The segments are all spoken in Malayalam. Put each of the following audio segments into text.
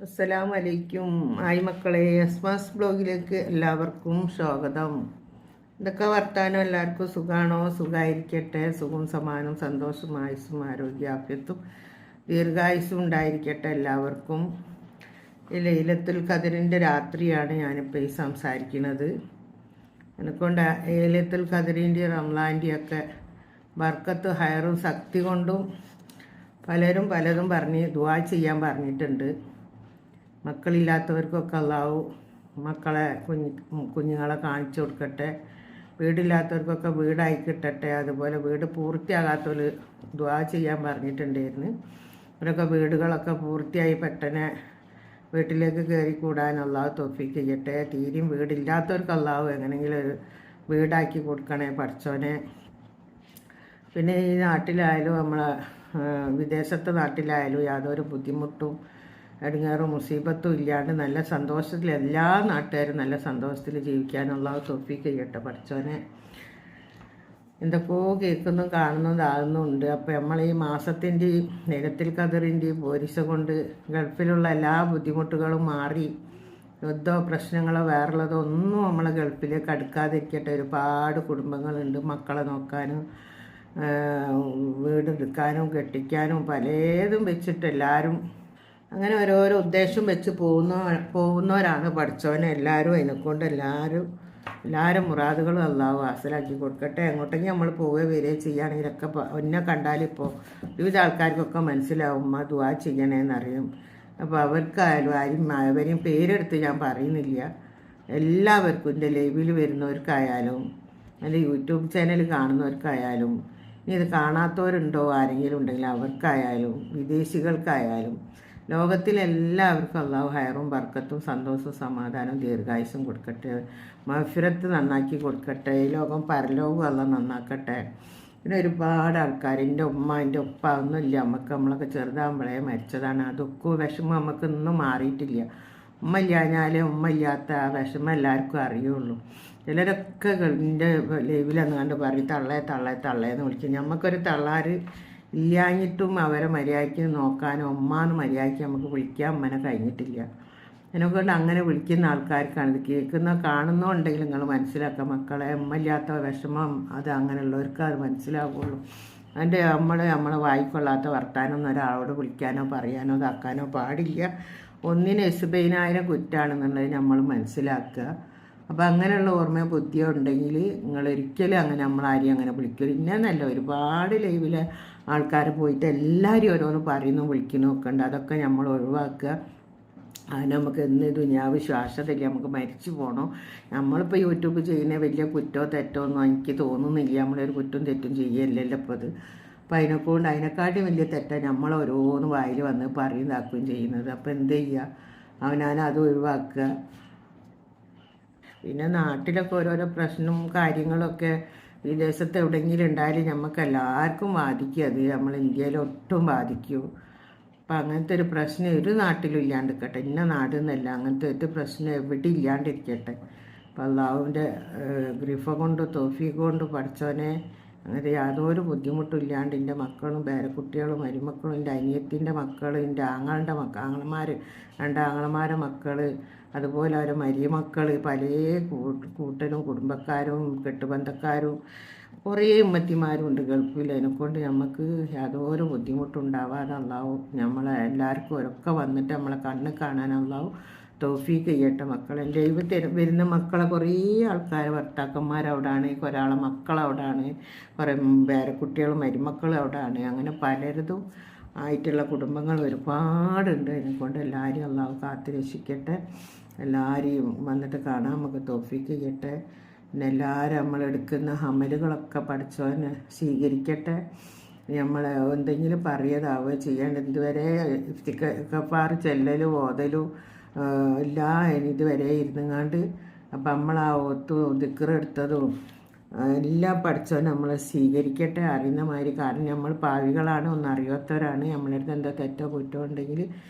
അസ്സലാമു അലൈക്കും. ഹായ് മക്കളെ, എസ്മാസ് ബ്ലോഗിലേക്ക് എല്ലാവർക്കും സ്വാഗതം. ഇതൊക്കെ വർത്താനം, എല്ലാവർക്കും സുഖമാണോ? സുഖമായിരിക്കട്ടെ. സുഖം, സമാനം, സന്തോഷം, ആയുസ്സും ആരോഗ്യാഭ്യത്തും ദീർഘായുസ്സും ഉണ്ടായിരിക്കട്ടെ എല്ലാവർക്കും. ഈ ലൈലത്തുൽ ഖദറിൻ്റെ രാത്രിയാണ് ഞാനിപ്പോൾ ഈ സംസാരിക്കുന്നത്. എന്നെക്കൊണ്ട് ലൈലത്തുൽ ഖദറിൻ്റെ റംളാൻ്റെയൊക്കെ ബർക്കത്ത് ഹയറും ശക്തി കൊണ്ടും പലരും പറഞ്ഞ് ദുആ ചെയ്യാൻ പറഞ്ഞിട്ടുണ്ട്. മക്കളില്ലാത്തവർക്കൊക്കെ അള്ളാഹു മക്കളെ കുഞ്ഞുങ്ങളെ കാണിച്ചു കൊടുക്കട്ടെ. വീടില്ലാത്തവർക്കൊക്കെ വീടായി കിട്ടട്ടെ. അതുപോലെ വീട് പൂർത്തിയാകാത്തവർ ദുആ ചെയ്യാൻ പറഞ്ഞിട്ടുണ്ടായിരുന്നു. അവരൊക്കെ വീടുകളൊക്കെ പൂർത്തിയായി പെട്ടെന്ന് വീട്ടിലേക്ക് കയറി കൂടാൻ അള്ളാഹു തൗഫീഖ് ചെയ്യട്ടെ. തീരെയും വീടില്ലാത്തവർക്ക് അള്ളാഹു എങ്ങനെയെങ്കിലും ഒരു വീടാക്കി കൊടുക്കണേ പഠിച്ചോനെ. പിന്നെ ഈ നാട്ടിലായാലും നമ്മളെ വിദേശത്തെ നാട്ടിലായാലും യാതൊരു ബുദ്ധിമുട്ടും ഇടങ്ങേറും മുസീബത്തും ഇല്ലാണ്ട് നല്ല സന്തോഷത്തിൽ എല്ലാ നാട്ടുകാരും നല്ല സന്തോഷത്തിൽ ജീവിക്കാനുള്ള തൗഫീഖ് ചെയ്യട്ടെ പഠിച്ചോനെ. എന്തൊക്കെയോ കേൾക്കുന്നു, കാണുന്നതാകുന്നുണ്ട്. അപ്പോൾ നമ്മൾ ഈ മാസത്തിൻ്റെയും ലൈലത്തുൽ ഖദറിൻ്റെയും പോരിശ കൊണ്ട് ഗൾഫിലുള്ള എല്ലാ ബുദ്ധിമുട്ടുകളും മാറി യുദ്ധമോ പ്രശ്നങ്ങളോ വേറുള്ളതോ ഒന്നും നമ്മളെ ഗൾഫിലേക്ക് അടുക്കാതിരിക്കട്ടെ. ഒരുപാട് കുടുംബങ്ങളുണ്ട് മക്കളെ നോക്കാനും വീടെടുക്കാനും കെട്ടിക്കാനും പലതും വെച്ചിട്ട് എല്ലാവരും അങ്ങനെ ഓരോരോ ഉദ്ദേശം വെച്ച് പോകുന്നവരാണ് പഠിച്ചവനെ. എല്ലാവരും അതിനെക്കൊണ്ട് എല്ലാവരും മുറാദുകളും അള്ളാഹു ഹാസിലാക്കി കൊടുക്കട്ടെ. എങ്ങോട്ടെങ്കിലും നമ്മൾ പോവുകയോ വരികയോ ചെയ്യുകയാണെങ്കിലൊക്കെ എന്നെ കണ്ടാലിപ്പോൾ വിവിധ ആൾക്കാർക്കൊക്കെ മനസ്സിലാവും ദുആ ചെയ്യണേന്നറിയും. അപ്പോൾ അവർക്കായാലും അവരെയും പേരെടുത്ത് ഞാൻ പറയുന്നില്ല. എല്ലാവർക്കും എൻ്റെ ലൈവിൽ വരുന്നവർക്കായാലും അല്ലെങ്കിൽ യൂട്യൂബ് ചാനൽ കാണുന്നവർക്കായാലും ഇനി ഇത് കാണാത്തവരുണ്ടോ ആരെങ്കിലും ഉണ്ടെങ്കിൽ അവർക്കായാലും വിദേശികൾക്കായാലും ലോകത്തിലെല്ലാവർക്കും അള്ളാഹു ഹയറും ബർക്കത്തും സന്തോഷവും സമാധാനവും ദീർഘായുസ്സും കൊടുക്കട്ടെ. മഗ്ഫിറത്ത് നന്നാക്കി കൊടുക്കട്ടെ. ഈ ലോകം പരലോകം അള്ളാഹു നന്നാക്കട്ടെ. പിന്നെ ഒരുപാട് ആൾക്കാർ എൻ്റെ ഉപ്പ ഒന്നുമില്ല. നമ്മളൊക്കെ ചെറുതാകുമ്പോഴേ മരിച്ചതാണ്. അതൊക്കെ വിഷമം നമുക്ക് ഇന്നും മാറിയിട്ടില്ല. ഉമ്മ ഇല്ലാത്ത ആ വിഷമം എല്ലാവർക്കും അറിയുള്ളൂ. ചിലരൊക്കെ എൻ്റെ ലൈവിലെന്ന് കണ്ട് പറയും തള്ളേന്ന് വിളിക്കും. നമുക്കൊരു തള്ളാർ ഇല്ലാഞ്ഞിട്ടും അവരെ മര്യാദയ്ക്ക് നോക്കാനോ ഉമ്മാന്ന് മര്യാദയ്ക്ക് നമുക്ക് വിളിക്കാൻ അമ്മനെ കഴിഞ്ഞിട്ടില്ല. അതിനെക്കൊണ്ട് അങ്ങനെ വിളിക്കുന്ന ആൾക്കാർക്കാണ് ഇത് കാണുന്നുണ്ടെങ്കിൽ നിങ്ങൾ മനസ്സിലാക്കുക മക്കളെ. ഇല്ലാത്ത വിഷമം അത് അങ്ങനെയുള്ളവർക്ക് അത് മനസ്സിലാവുള്ളൂ. അതിൻ്റെ നമ്മളെ വായിക്കൊള്ളാത്ത വർത്താനൊന്നും ഒരാളോട് വിളിക്കാനോ പറയാനോ ഇതാക്കാനോ പാടില്ല. ഒന്നിന് 80,000 കുറ്റാണെന്നുള്ളത് നമ്മൾ മനസ്സിലാക്കുക. അപ്പോൾ അങ്ങനെയുള്ള ഓർമ്മയോ ബുദ്ധിയോ ഉണ്ടെങ്കിൽ നിങ്ങളൊരിക്കലും അങ്ങനെ നമ്മളാരെയും അങ്ങനെ വിളിക്കില്ല. ഇന്നല്ല ഒരുപാട് ലൈവിലെ ആൾക്കാർ പോയിട്ട് എല്ലാവരും ഓരോന്ന് പറയുന്നു വിളിക്കുന്നു ഒക്കെ ഉണ്ട്. അതൊക്കെ നമ്മൾ ഒഴിവാക്കുക. അതിന് നമുക്ക് എന്ന് ദുനിയാവ് ശ്വാസതയില്ല. നമുക്ക് മരിച്ചു പോകണോ. നമ്മളിപ്പോൾ യൂട്യൂബ് ചെയ്യുന്ന വലിയ കുറ്റോ തെറ്റോ ഒന്നും എനിക്ക് തോന്നുന്നില്ല. നമ്മളൊരു കുറ്റവും തെറ്റും ചെയ്യല്ലല്ലോ ഇപ്പോൾ അത്. അപ്പോൾ അതിനെക്കാട്ടി വലിയ തെറ്റാണ് നമ്മൾ ഓരോന്ന് വായിൽ വന്ന് പറയുന്നതാക്കുകയും ചെയ്യുന്നത്. അപ്പോൾ എന്ത് ചെയ്യുക, അവനാനത് ഒഴിവാക്കുക. പിന്നെ നാട്ടിലൊക്കെ ഓരോരോ പ്രശ്നവും കാര്യങ്ങളൊക്കെ വിദേശത്ത് എവിടെയെങ്കിലും ഉണ്ടായാലും നമുക്ക് എല്ലാവർക്കും ബാധിക്കും. അത് നമ്മൾ ഇന്ത്യയിൽ ഒട്ടും ബാധിക്കൂ. അപ്പം അങ്ങനത്തെ ഒരു പ്രശ്നം ഒരു നാട്ടിലും ഇല്ലാണ്ടിരിക്കട്ടെ. ഇന്ന നാട് എന്നല്ല, അങ്ങനത്തെ ഒരു പ്രശ്നം എവിടെ ഇല്ലാണ്ടിരിക്കട്ടെ. അപ്പം അള്ളാഹുവിൻ്റെ ഗ്രിഫ കൊണ്ട് തൗഫീഖ് കൊണ്ട് പഠിച്ചവനെ അങ്ങനത്തെ യാതൊരു ബുദ്ധിമുട്ടും ഇല്ലാണ്ട് എൻ്റെ മക്കളും പേരക്കുട്ടികളും മരുമക്കളും എൻ്റെ അനിയത്തിൻ്റെ മക്കൾ, എൻ്റെ ആങ്ങളമാർ 2 ആങ്ങളമാരെ മക്കൾ, അതുപോലെ അവരെ മരുമക്കൾ, പല കൂട്ടരും കുടുംബക്കാരും കെട്ടുബന്ധക്കാരും കുറേ ഉമ്മത്തിമാരും ഉണ്ട് ഗൾഫിൽ. അതിനെക്കൊണ്ട് നമുക്ക് യാതൊരു ബുദ്ധിമുട്ടുണ്ടാവാതെ അള്ളാഹു നമ്മളെ എല്ലാവർക്കും ഒക്കെ വന്നിട്ട് നമ്മളെ കണ്ണ് കാണാൻ അള്ളാഹു തൗഫീഖ് ചെയ്യട്ടെ. മക്കളെ ലൈവ് വരുന്ന മക്കളെ കുറേ ആൾക്കാർ ഭർത്താക്കന്മാരവിടാണ്, ഒരാളെ മക്കളവിടാണ്, കുറേ പേരക്കുട്ടികളും മരുമക്കളും അവിടാണ്. അങ്ങനെ പലരതും ആയിട്ടുള്ള കുടുംബങ്ങൾ ഒരുപാടുണ്ട്. അതിനെക്കൊണ്ട് എല്ലാവരും അള്ളാഹു കാത്ത് രക്ഷിക്കട്ടെ. എല്ലാവരെയും വന്നിട്ട് കാണാൻ നമുക്ക് തൗഫീഖ് ചെയ്യട്ടെ. പിന്നെ എല്ലാവരും നമ്മളെടുക്കുന്ന അമലുകളൊക്കെ പഠിച്ചവന് സ്വീകരിക്കട്ടെ. നമ്മൾ എന്തെങ്കിലും പറയതാവുക ചെയ്യേണ്ട ഇതുവരെ ഇഫ്തിക്കാർ ചെല്ലലും ഓതലും ഇതുവരെ ഇരുന്നുങ്ങാണ്ട് അപ്പം നമ്മൾ ആ ദിക്റെടുത്തതും എല്ലാം പഠിച്ചവൻ നമ്മളെ സ്വീകരിക്കട്ടെ അറിയുന്ന മാതിരി. കാരണം നമ്മൾ പാവികളാണ്, ഒന്നും അറിയാത്തവരാണ്. നമ്മളടുത്ത് എന്താ തെറ്റോ കുറ്റോ ഉണ്ടെങ്കിൽ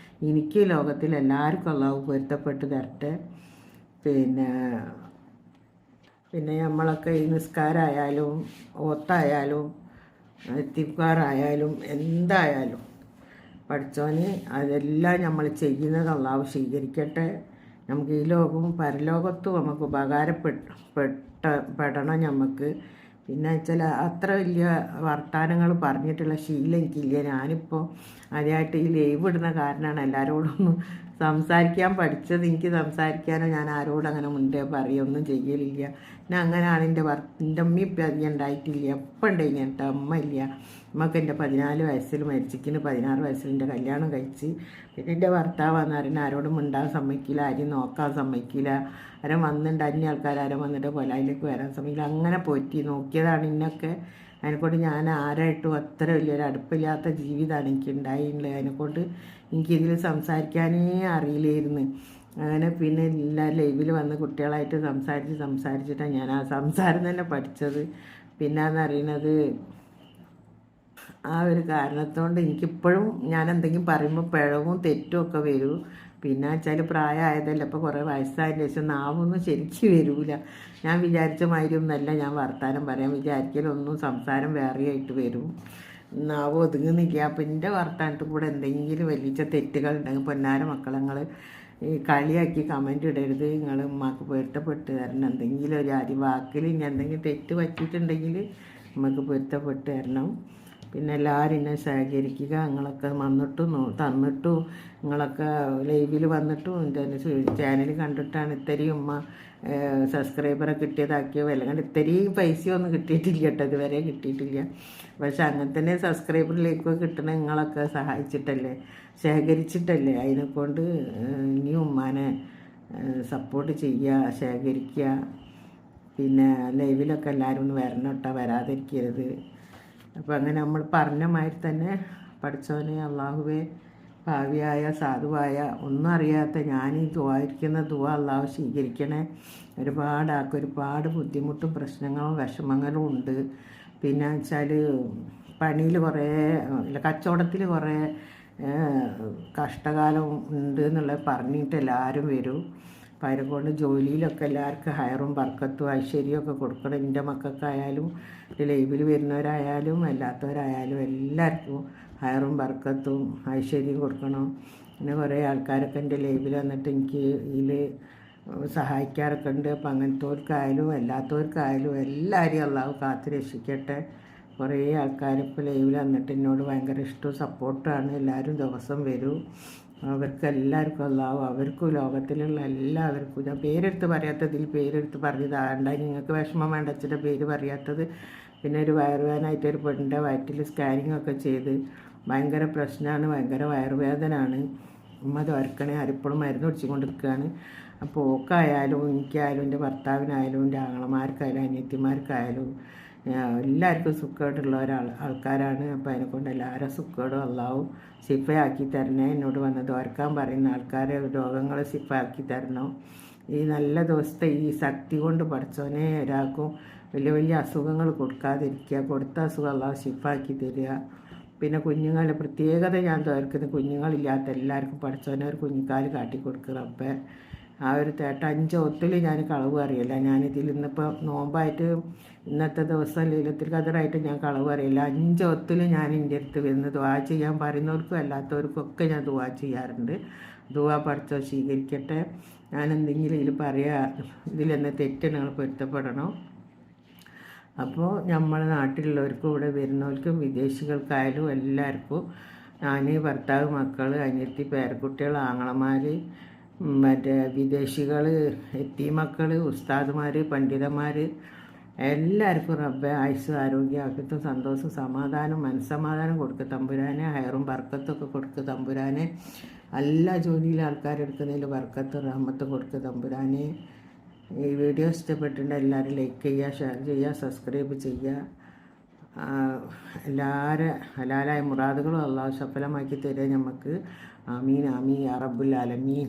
എനിക്ക് ലോകത്തിൽ എല്ലാവർക്കും അള്ളാഹു പൊരുത്തപ്പെട്ട് തരട്ടെ. പിന്നെ നമ്മളൊക്കെ ഈ നിസ്കാരമായാലും ഓത്തായാലും എത്തിക്കാറായാലും എന്തായാലും പഠിച്ചോന് അതെല്ലാം നമ്മൾ ചെയ്യുന്നത് അള്ളാഹു സ്വീകരിക്കട്ടെ. നമുക്ക് ഈ ലോകവും പരലോകത്തും നമുക്ക് പെടണം നമുക്ക്. പിന്നെ വെച്ചാൽ അത്ര വലിയ വർത്തമാനങ്ങൾ പറഞ്ഞിട്ടുള്ള ശീലം എനിക്കില്ല. ഞാനിപ്പോൾ ആദ്യമായിട്ട് ഈ ലൈവ് ഇടുന്ന കാരണമാണ് എല്ലാവരോടൊന്നും സംസാരിക്കാൻ പഠിച്ചത്. എനിക്ക് സംസാരിക്കാനോ ഞാൻ ആരോടും അങ്ങനെ മുൻപേ പറയുകയൊന്നും ചെയ്യലില്ല. ഞാൻ അങ്ങനെയാണ് എൻ്റെ അമ്മ ഇപ്പം അധികം ഉണ്ടായിട്ടില്ല. എപ്പം ഉണ്ടായില്ല എൻ്റെ അമ്മ ഇല്ല. അമ്മക്ക് എൻ്റെ 14 വയസ്സിൽ മരിച്ചിക്കിന് 16 വയസ്സിൽ എൻ്റെ കല്യാണം കഴിച്ച്. പിന്നെ എൻ്റെ ഭർത്താവാന്ന് പറയുന്നത് ആരോടും മിണ്ടാൻ സമ്മതിക്കില്ല, ആരും നോക്കാൻ സമ്മതിക്കില്ല. ആരും വന്നിട്ട് അന്യ ആൾക്കാരും വന്നിട്ട് കൊലായിലേക്ക് വരാൻ സമ്മതിക്കില്ല. അങ്ങനെ പോറ്റി നോക്കിയതാണ് ഇന്നൊക്കെ. അതിനെക്കൊണ്ട് ഞാൻ ആരായിട്ടും അത്ര വലിയൊരു അടുപ്പില്ലാത്ത ജീവിതമാണ് എനിക്ക് ഉണ്ടായിട്ടുള്ളത്. അതിനെക്കൊണ്ട് എനിക്കിതിൽ സംസാരിക്കാനേ അറിയില്ലായിരുന്നു. അങ്ങനെ പിന്നെ എല്ലാ ലൈവിൽ വന്ന് കുട്ടികളായിട്ട് സംസാരിച്ചിട്ടാണ് ഞാൻ ആ സംസാരം തന്നെ പഠിച്ചത്. പിന്നെയെന്ന് അറിയുന്നത് ആ ഒരു കാരണത്തോണ്ട് എനിക്കിപ്പോഴും ഞാൻ എന്തെങ്കിലും പറയുമ്പോൾ പിഴവും തെറ്റും ഒക്കെ വരും. പിന്നെ വെച്ചാൽ പ്രായമായതല്ല, ഇപ്പോൾ കുറേ വയസ്സായതിന് ശേഷം നാവൊന്നും ശരിക്കും വരില്ല. ഞാൻ വിചാരിച്ച മാതിരി ഒന്നല്ല ഞാൻ വർത്താനം പറയാൻ വിചാരിക്കലൊന്നും സംസാരം വേറെയായിട്ട് വരും. നാവ് ഒതുങ്ങുന്നില്ല. അപ്പം എൻ്റെ വർത്താനത്തിൽ കൂടെ എന്തെങ്കിലും വലിയ തെറ്റുകൾ ഉണ്ടെങ്കിൽ പൊന്നാര മക്കളങ്ങൾ ഈ കളിയാക്കി കമൻ്റ് ഇടരുത്. നിങ്ങൾ ഉമ്മാക്ക് പൊരുത്തപ്പെട്ട് തരണം. എന്തെങ്കിലും ഒരു വാക്കിൽ ഇനി എന്തെങ്കിലും തെറ്റ് പറ്റിയിട്ടുണ്ടെങ്കിൽ നമുക്ക് പൊരുത്തപ്പെട്ട് തരണം. പിന്നെ എല്ലാവരും എന്നെ സഹകരിക്കുക. നിങ്ങളൊക്കെ വന്നിട്ടും തന്നിട്ടും നിങ്ങളൊക്കെ ലൈവിൽ വന്നിട്ടും എൻ്റെ ചാനൽ കണ്ടിട്ടാണ് ഇത്രയും ഉമ്മ സബ്സ്ക്രൈബറെ കിട്ടിയതാക്കിയോ. അല്ലെങ്കിൽ ഇത്രയും പൈസയൊന്നും കിട്ടിയിട്ടില്ല കേട്ടോ, ഇതുവരെ കിട്ടിയിട്ടില്ല. പക്ഷെ അങ്ങനെ തന്നെ സബ്സ്ക്രൈബറിലേക്ക് കിട്ടണ നിങ്ങളൊക്കെ സഹായിച്ചിട്ടല്ലേ, ശേഖരിച്ചിട്ടല്ലേ. അതിനെക്കൊണ്ട് ഇനിയും ഉമ്മാനെ സപ്പോർട്ട് ചെയ്യുക, ശേഖരിക്കുക. പിന്നെ ലൈവിലൊക്കെ എല്ലാവരും ഒന്ന് വരണം കേട്ടോ, വരാതിരിക്കരുത്. അപ്പോൾ അങ്ങനെ നമ്മൾ പറഞ്ഞ മാതിരി തന്നെ പഠിച്ചവനെ അള്ളാഹുവെ ഭാവിയായ സാധുവായ ഒന്നും അറിയാത്ത ഞാൻ ഈ ദുആയിരിക്കുന്ന ദുആ അള്ളാഹു സ്വീകരിക്കണേ. ഒരുപാട് ബുദ്ധിമുട്ടും പ്രശ്നങ്ങളും വിഷമങ്ങളും ഉണ്ട്. പിന്നെ വെച്ചാൽ പണിയിൽ കുറേ കച്ചവടത്തിൽ കുറേ കഷ്ടകാലം ഉണ്ട് എന്നുള്ളത് പറഞ്ഞിട്ട് എല്ലാവരും വരും. അപ്പം അതിനെക്കൊണ്ട് ജോലിയിലൊക്കെ എല്ലാവർക്കും ഹയറും ബർക്കത്തും ഐശ്വര്യവും ഒക്കെ കൊടുക്കണം. എൻ്റെ മക്കൾക്കായാലും ലൈവിൽ വരുന്നവരായാലും അല്ലാത്തവരായാലും എല്ലാവർക്കും ഹയറും ബർക്കത്തും ഐശ്വര്യവും കൊടുക്കണം. പിന്നെ കുറേ ആൾക്കാരൊക്കെ എൻ്റെ ലൈവിൽ വന്നിട്ട് എനിക്ക് ഇതിൽ സഹായിക്കാറൊക്കെ ഉണ്ട്. അപ്പം അങ്ങനത്തെവർക്കായാലും അല്ലാത്തവർക്കായാലും എല്ലാവരെയും അള്ളാഹു കാത്ത് രക്ഷിക്കട്ടെ. കുറേ ആൾക്കാർ ഇപ്പോൾ ലൈവിൽ വന്നിട്ട് എന്നോട് ഭയങ്കര ഇഷ്ടവും സപ്പോർട്ടാണ്. എല്ലാവരും ദിവസം വരും. അവർക്കെല്ലാവർക്കും അള്ളാഹു അവർക്കും ലോകത്തിലുള്ള എല്ലാവർക്കും, ഞാൻ പേരെടുത്ത് പറയാത്തതിൽ പേരെടുത്ത് പറഞ്ഞതാണ്ട, നിങ്ങൾക്ക് വിഷമം വേണ്ട അച്ഛൻ്റെ പേര് പറയാത്തത്. പിന്നെ ഒരു വയറുവേദനായിട്ട് ഒരു പെണ്ണിൻ്റെ വയറ്റിൽ സ്കാനിങ് ഒക്കെ ചെയ്ത് ഭയങ്കര പ്രശ്നമാണ്, ഭയങ്കര വയറുവേദനയാണ്. ഉമ്മ തോർക്കണേ ആരിപ്പോഴും മരുന്ന് കുടിച്ചുകൊണ്ടിരിക്കുകയാണ്. അപ്പോൾ ഓക്കായാലും എനിക്കായാലും എൻ്റെ ഭർത്താവിനായാലും എൻ്റെ ആങ്ങളമാർക്കായാലും അനിയത്തിമാർക്കായാലും എല്ലാവർക്കും സുഖമായിട്ടുള്ള ആൾക്കാരാണ്. അപ്പോൾ അതിനെക്കൊണ്ട് എല്ലാവരും സുഖമായിട്ടും അള്ളാഹു ശിഫയാക്കി തരണേ. എന്നോട് വന്ന് തോർക്കാൻ പറയുന്ന ആൾക്കാരെ രോഗങ്ങളെ ശിഫയാക്കി തരണം. ഈ നല്ല ദിവസത്തെ ഈ ശക്തി കൊണ്ട് പഠിച്ചോനെ ഒരാൾക്കും വലിയ വലിയ അസുഖങ്ങൾ കൊടുക്കാതിരിക്കുക. കൊടുത്ത അസുഖം അള്ളാഹു ശിഫാക്കി തരിക. പിന്നെ കുഞ്ഞുങ്ങളെ പ്രത്യേകത ഞാൻ തോർക്കുന്നത് കുഞ്ഞുങ്ങളില്ലാത്ത എല്ലാവർക്കും പഠിച്ചോനെ ഒരു കുഞ്ഞിക്കാല് കാട്ടിക്കൊടുക്കുക റബ്ബേ. ആ ഒരു 5 ഒത്തിൽ ഞാൻ കളവ് അറിയില്ല. ഞാനിതിൽ ഇന്നിപ്പോൾ നോമ്പായിട്ട് ഇന്നത്തെ ദിവസം ലീലത്തിൽ കതിറായിട്ട് ഞാൻ കളവ് അറിയില്ല. 5 ഒത്തിൽ ഞാൻ എൻ്റെ അടുത്ത് വരുന്നത് ദുആ ചെയ്യാൻ പറയുന്നവർക്കും അല്ലാത്തവർക്കും ഒക്കെ ഞാൻ ദുആ ചെയ്യാറുണ്ട്. ദുആ പഠിച്ചോ സ്വീകരിക്കട്ടെ. ഞാൻ എന്തെങ്കിലും ഇതിൽ ഇതിലെന്നെ തെറ്റ് നിങ്ങൾ പൊരുത്തപ്പെടണം. അപ്പോൾ നമ്മുടെ നാട്ടിലുള്ളവർക്കും ഇവിടെ വരുന്നവർക്കും വിദേശികൾക്കായാലും എല്ലാവർക്കും ഞാൻ ഭർത്താവ്, മക്കൾ, അനിയത്തി, പേരക്കുട്ടികൾ, ആങ്ങളമാർ, മറ്റേ വിദേശികൾ, എത്തിമക്കൾ, ഉസ്താദുമാർ, പണ്ഡിതന്മാർ എല്ലാവർക്കും റബ്ബെ ആയുസ്സും ആരോഗ്യം ആക്കത്തും സന്തോഷവും സമാധാനം മനസ്സമാധാനം കൊടുക്കുക തമ്പുരാനെ. ഹയറും ബർക്കത്തൊക്കെ കൊടുക്കുക തമ്പുരാനെ. എല്ലാ ജോലിയിലും ആൾക്കാരെടുക്കുന്നതിൽ ബർക്കത്തും റഹ്മത്തും കൊടുക്കുക തമ്പുരാനെ. ഈ വീഡിയോ ഇഷ്ടപ്പെട്ടിട്ടുണ്ട് എല്ലാവരും ലൈക്ക് ചെയ്യുക, ഷെയർ ചെയ്യുക, സബ്സ്ക്രൈബ് ചെയ്യുക. എല്ലാവരും ഹലാലായ മുറാദുകളും അള്ളാഹു സഫലമാക്കി തരിക നമുക്ക്. ആമീൻ ആമീൻ യാ റബ്ബുൽ ആലമീൻ.